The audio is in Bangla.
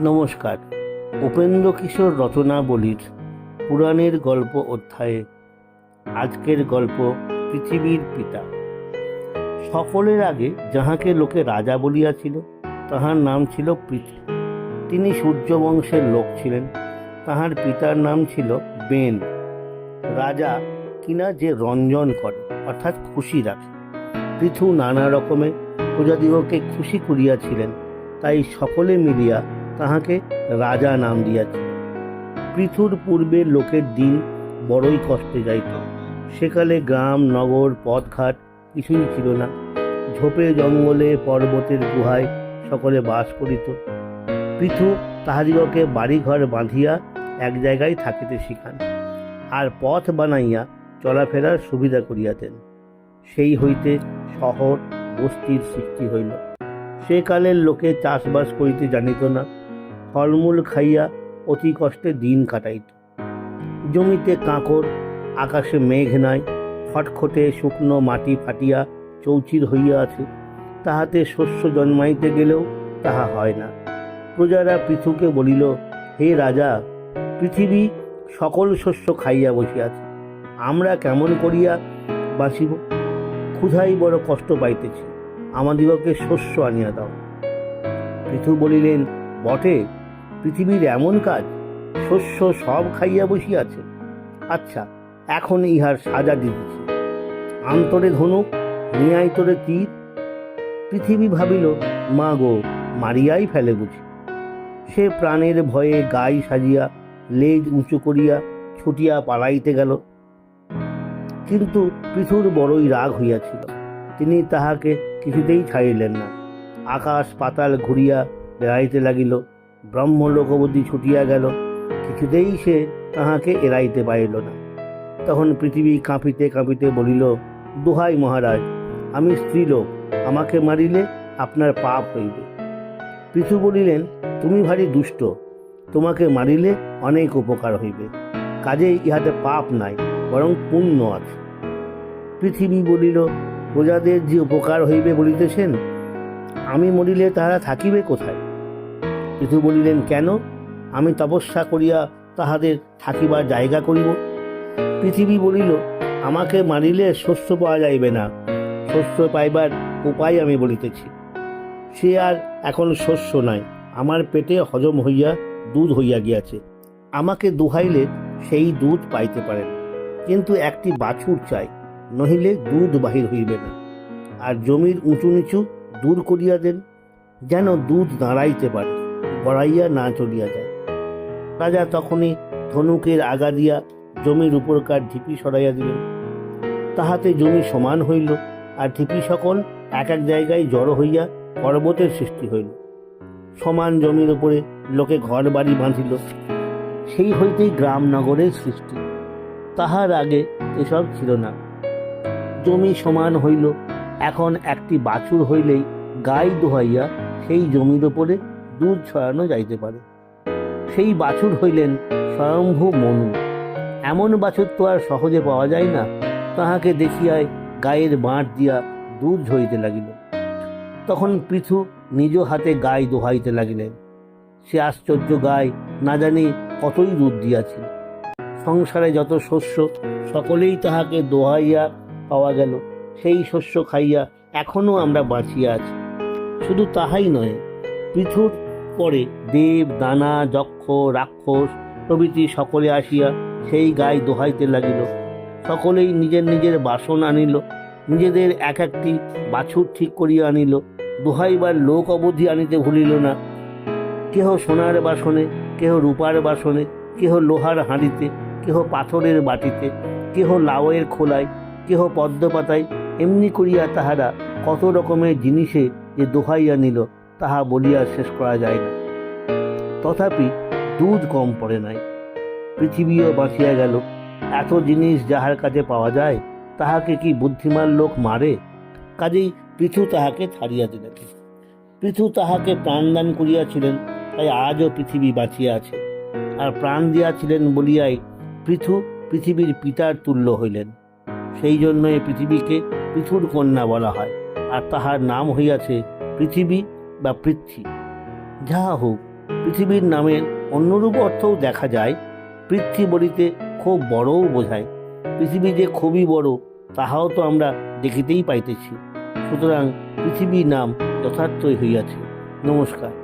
নমস্কার। উপেন্দ্র কিশোর রচনাবলীর পুরাণের গল্প অধ্যায়ে আজকের গল্প পৃথিবীর পিতা। সকলের আগে যাহাকে লোকে রাজা বলিয়াছিল তাহার নাম ছিল পৃথু। তিনি সূর্যবংশের লোক ছিলেন। তাহার পিতার নাম ছিল বেন। রাজা কিনা যে রঞ্জন করে অর্থাৎ খুশি রাখে। পৃথু নানা রকমে প্রজাদিগকে খুশি করিয়াছিলেন, তাই সকলে মিলিয়া তাহাকে রাজা নাম দিয়াছিল। পৃথুর পূর্বে লোকের দিন বড়ই কষ্টে যাইত। সেকালে গ্রাম নগর পথঘাট কিছুই ছিল না। ঝোপে জঙ্গলে পর্বতের গুহায় সকলে বাস করিত। পৃথু তাহাদিগকে বাড়িঘর বাঁধিয়া এক জায়গায় থাকিতে শিখান, আর পথ বানাইয়া চলাফেরার সুবিধা করিয়া দেন। সেই হইতে শহর বস্তির সৃষ্টি হইল। সেকালের লোকে চাষবাস করিতে জানিত না। ফলমূল খাইয়া অতি কষ্টে দিন কাটাইত। জমিতে কাঁকর, আকাশে মেঘ নাই, খটখটে শুকনো মাটি ফাটিয়া চৌচির হইয়া আছে, তাহাতে শস্য জন্মাইতে গেলেও তাহা হয় না। প্রজারা পৃথুকে বলিল, হে রাজা, পৃথিবী সকল শস্য খাইয়া বসিয়াছে, আমরা কেমন করিয়া বাঁচিব? ক্ষুধাই বড় কষ্ট পাইতেছি, আমাদিগকে শস্য আনিয়া দাও। পৃথু বলিলেন, বটে, পৃথিবীর এমন কাজ, শস্য সব খাইয়া বসিয়াছে। আচ্ছা, এখন ইহার সাজা দিতেছি। আন্তরে ধনুক, নিয়াই তোরে তীর। পৃথিবী ভাবিল, মা গো, মারিয়াই ফেলে বুঝি। সে প্রাণের ভয়ে গাই সাজিয়া লেজ উঁচু করিয়া ছুটিয়া পালাইতে গেল। কিন্তু পৃথুর বড়ই রাগ হইয়াছিল। তিনি তাহাকে কিছুতেই ছাড়িলেন না। আকাশ পাতাল ঘুরিয়া বেড়াইতে লাগিল। ব্রহ্মলোক অবধি ছুটিয়া গেল, কিছুতেই সে তাহাকে এড়াইতে পারিল না। তখন পৃথিবী কাঁপিতে কাঁপিতে বলিল, দোহাই মহারাজ, আমি স্ত্রীলোক, আমাকে মারিলে আপনার পাপ হইবে। পৃথু বলিলেন, তুমি ভারী দুষ্ট, তোমাকে মারিলে অনেক উপকার হইবে, কাজেই ইহাতে পাপ নাই, বরং পুণ্য আছে। পৃথিবী বলিল, প্রজাদের যে উপকার হইবে বলিতেছেন, আমি মরিলে তাহারা থাকিবে কোথায়? পৃথু বলিলেন, কেন? আমি তপস্যা করিয়া তাহাদের থাকিবার জায়গা করিব। পৃথিবী বলিল, আমাকে মারিলে শস্য পাওয়া যাইবে না, শস্য পাইবার উপায় আমি বলিতেছি। সে আর এখন শস্য নাই, আমার পেটে হজম হইয়া দুধ হইয়া গিয়াছে, আমাকে দুহাইলে সেই দুধ পাইতে পারেন, কিন্তু একটি বাছুর চাই, নহিলে দুধ বাহির হইবে না। আর জমির উঁচু নিচু দূর করিয়া দেন, যেন দুধ দাঁড়াইতে পারে, গড়াইয়া না চলিয়া যায়। রাজা তখনই ধনুকের আগা দিয়া জমির উপরকার ঢিপি সরাইয়া দিলেন। তাহাতে জমি সমান হইল, আর ঢিপি সকল এক এক জায়গায় জড়ো হইয়া পর্বতের সৃষ্টি হইল। সমান জমির উপরে লোকে ঘর বাড়ি বাঁধিল। সেই হইতেই গ্রাম নগরের সৃষ্টি। তাহার আগে এসব ছিল না। জমি সমান হইল, এখন একটি বাছুর হইলেই গাই দোহাইয়া সেই জমির ওপরে দুধ ছড়ানো যাইতে পারে। সেই বাছুর হইলেন স্বয়ম্ভু মনু। এমন বাছুর তো আর সহজে পাওয়া যায় না। তাহাকে দেখিয়ায় গায়ের বাঁট দিয়া দুধ ঝরিতে লাগিল। তখন পৃথু নিজ হাতে গাই দোহাইতে লাগিলেন। সে আশ্চর্য গাই না জানি কতই দুধ দিয়াছিল। সংসারে যত শস্য সকলেই তাহাকে দোহাইয়া পাওয়া গেল। সেই শস্য খাইয়া এখনো আমরা বাঁচিয়া আছি। শুধু তাহাই নয়, পৃথুর পরে দেব, দানা, যক্ষ, রাক্ষস প্রভৃতি সকলে আসিয়া সেই গাই দোহাইতে লাগিল। সকলেই নিজের নিজের বাসন আনিল, নিজেদের এক একটি বাছুর ঠিক করিয়া আনিল। দোহাইবার লোক অবধি আনিতে ভুলিল না। কেহ সোনার বাসনে, কেহ রূপার বাসনে, কেহ লোহার হাঁড়িতে, কেহ পাথরের বাটিতে, কেহ লাউয়ের খোলায়, কেহ পদ্ম পাতায়, এমনি করিয়া তাহারা কত রকমের জিনিসে যে দোহাইয়া নিল তাহা বলিয়া শেষ করা যায় না। তথাপি দুধ কম পড়ে নাই। পৃথিবীও বাঁচিয়া গেল। এত জিনিস যাহার কাছে পাওয়া যায়, তাহাকে কি বুদ্ধিমান লোক মারে? কাজেই পৃথু তাহাকে ছাড়িয়া দিলেন। পৃথু তাহাকে প্রাণদান করিয়াছিলেন, তাই আজও পৃথিবী বাঁচিয়া আছে। আর প্রাণ দিয়াছিলেন বলিয়াই পৃথু পৃথিবীর পিতার তুল্য হইলেন। সেই জন্যই পৃথিবীকে পৃথুর কন্যা বলা হয়, আর তাহার নাম হইয়াছে পৃথিবী বা পৃথ্বী। যাহা হোক, পৃথিবীর নামের অন্যরূপ অর্থও দেখা যায়। পৃথ্বী বলিতে খুব বড়ও বোঝায়। পৃথিবী যে খুবই বড় তাহাও তো আমরা দেখিতেই পাইতেছি। সুতরাং পৃথিবীর নাম যথার্থই হইয়াছে। নমস্কার।